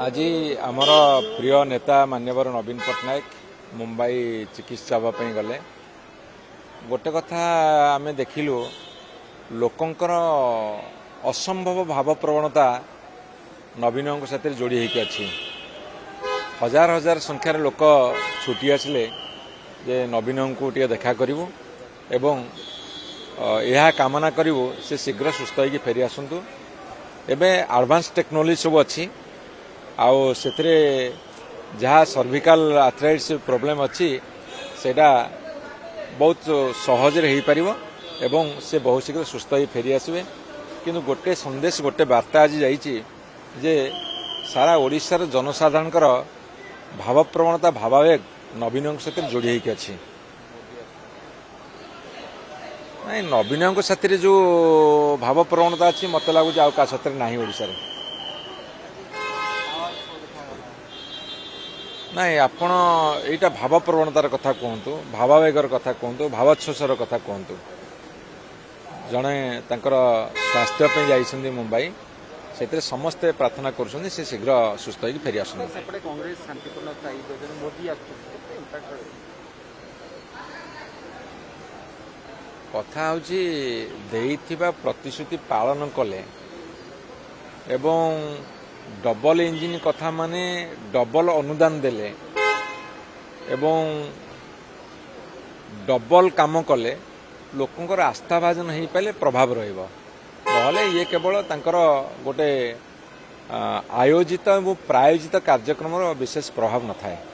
आज आमर प्रिय नेता मान्यवर नवीन पट्टनायक मुंबई चिकित्सा हाँपाई गले गोटे कथा आम देखिलु लोकंकर असंभव भाव प्रवणता नवीन साथ जोड़ी होकर अच्छी हजार हजार संख्यार लोक छुट्टी आसिले जे नवीन को टे देखा करूँ एवं यह कामना करूँ से शीघ्र सुस्थ होगी फेरी आसतु एवं एडवांस टेक्नोलोजी सब अच्छी आउ से जहाँ सर्विकल आर्थराइटिस प्रॉब्लम अच्छी सेटा बहुत सहजरे हो पार एवं से बहुत शीघ्र सुस्थ हो फेरी आसवे किंतु गोटे संदेश गोटे वार्ता आज जे सारा ओडिशार जनसाधारण भाव प्रवणता भावावेग नवीन साथ जोड़ी होकर अच्छी नहीं नवीन साथ जो भाव प्रवणता अच्छी मत लगुच आउ का सतरे ना ओडिशार नाई आपण एटा भाव प्रवणतार कथा कहतु भावावेगर कथा कहतु भावोच्छ्वासर कथा कहतु जड़े तांकर स्वास्थ्य पे जाइछन्ती मुंबई से समस्ते प्रार्थना कर शीघ्र सुस्थ हो फेरी आस कथा हूँ प्रतिश्रुति पालन कले एवं डबल इंजिन कथा माने डबल अनुदान देले एवं डबल काम कले लोकंकर आस्था भाजन हो पाले प्रभाव रहिबो नहले ये केवल तांकर गोटे आयोजित और प्रायोजित कार्यक्रम विशेष प्रभाव न थाए।